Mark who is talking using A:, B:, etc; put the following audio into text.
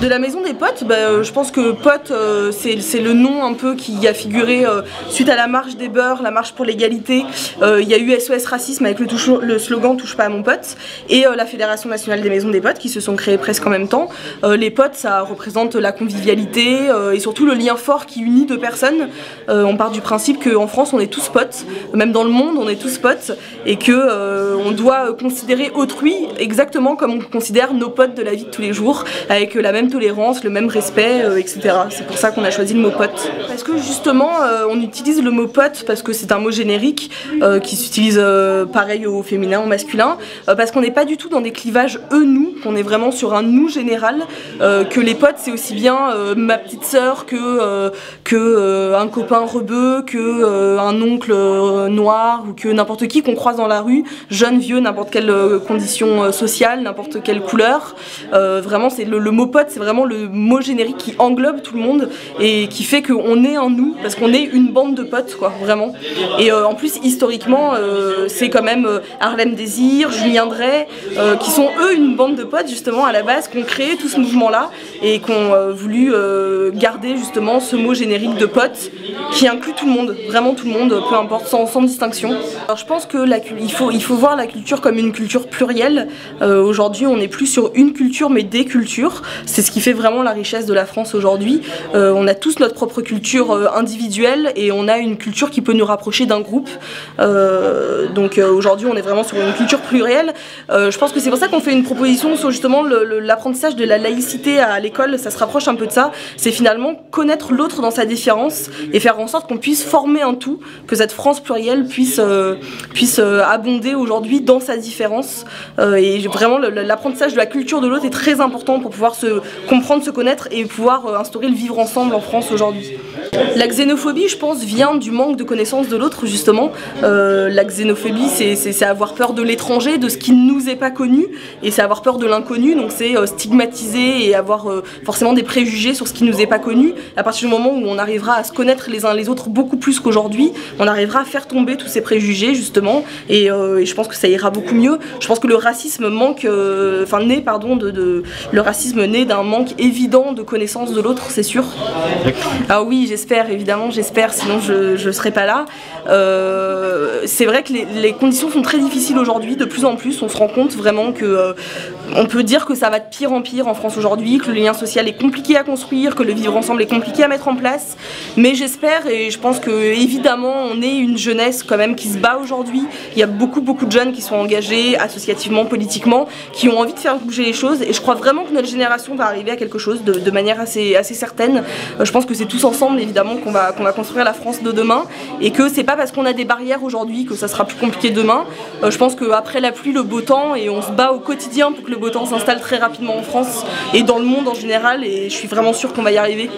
A: De la maison des potes, je pense que potes, c'est le nom un peu qui a figuré suite à la marche des beurs, la marche pour l'égalité. Il y a eu SOS Racisme avec le slogan Touche pas à mon pote, et la Fédération nationale des maisons des potes qui se sont créées presque en même temps. Les potes, ça représente la convivialité et surtout le lien fort qui unit deux personnes. On part du principe qu'en France on est tous potes, même dans le monde on est tous potes, et que on doit considérer autrui exactement comme on considère nos potes de la vie de tous les jours, avec la même tolérance, le même respect, etc. C'est pour ça qu'on a choisi le mot pote. Parce que justement, on utilise le mot pote parce que c'est un mot générique qui s'utilise pareil au féminin, au masculin, parce qu'on n'est pas du tout dans des clivages eux-nous, qu'on est vraiment sur un nous général, que les potes c'est aussi bien ma petite sœur que un copain rebeu, que un oncle noir, ou que n'importe qui qu'on croise dans la rue, jeune, vieux, n'importe quelle condition sociale, n'importe quelle couleur. Vraiment, c'est le mot pote, c'est vraiment le mot générique qui englobe tout le monde et qui fait qu'on est un nous, parce qu'on est une bande de potes, quoi, vraiment. Et en plus, historiquement, c'est quand même Harlem Désir, Julien Dray, qui sont eux une bande de potes, justement, à la base, qui ont créé tout ce mouvement-là et qui ont voulu garder, justement, ce mot générique de pote qui inclut tout le monde, vraiment tout le monde, peu importe, sans distinction. Alors, je pense que il faut voir la culture comme une culture plurielle. Aujourd'hui, on n'est plus sur une culture, mais des cultures. C'est ce qui fait vraiment la richesse de la France aujourd'hui. On a tous notre propre culture individuelle et on a une culture qui peut nous rapprocher d'un groupe. Donc aujourd'hui, on est vraiment sur une culture plurielle. Je pense que c'est pour ça qu'on fait une proposition sur justement l'apprentissage de la laïcité à l'école. Ça se rapproche un peu de ça. C'est finalement connaître l'autre dans sa différence et faire en sorte qu'on puisse former un tout, que cette France plurielle puisse abonder aujourd'hui dans sa différence. Et vraiment, l'apprentissage de la culture de l'autre est très important pour pouvoir se comprendre, se connaître et pouvoir instaurer le vivre ensemble en France aujourd'hui. La xénophobie, je pense, vient du manque de connaissance de l'autre, justement. La xénophobie, c'est avoir peur de l'étranger, de ce qui ne nous est pas connu, et c'est avoir peur de l'inconnu, donc c'est stigmatiser et avoir forcément des préjugés sur ce qui nous est pas connu. À partir du moment où on arrivera à se connaître les uns les autres beaucoup plus qu'aujourd'hui, on arrivera à faire tomber tous ces préjugés, justement, et je pense que ça ira beaucoup mieux. Je pense que le racisme le racisme naît d'un manque évident de connaissance de l'autre, c'est sûr. Ah oui, j'espère, évidemment, j'espère, sinon je serais pas là. C'est vrai que les conditions sont très difficiles aujourd'hui, de plus en plus, on se rend compte vraiment que on peut dire que ça va de pire en pire en France aujourd'hui, que le lien social est compliqué à construire, que le vivre ensemble est compliqué à mettre en place, mais j'espère et je pense que évidemment on est une jeunesse quand même qui se bat aujourd'hui. Il y a beaucoup de jeunes qui sont engagés associativement, politiquement, qui ont envie de faire bouger les choses et je crois vraiment que notre génération va arriver à quelque chose de manière assez certaine. Je pense que c'est tous ensemble évidemment qu'on va construire la France de demain et que c'est pas parce qu'on a des barrières aujourd'hui que ça sera plus compliqué demain. Je pense qu'après la pluie, le beau temps, et on se bat au quotidien pour que le beau temps s'installe très rapidement en France et dans le monde en général, et je suis vraiment sûre qu'on va y arriver.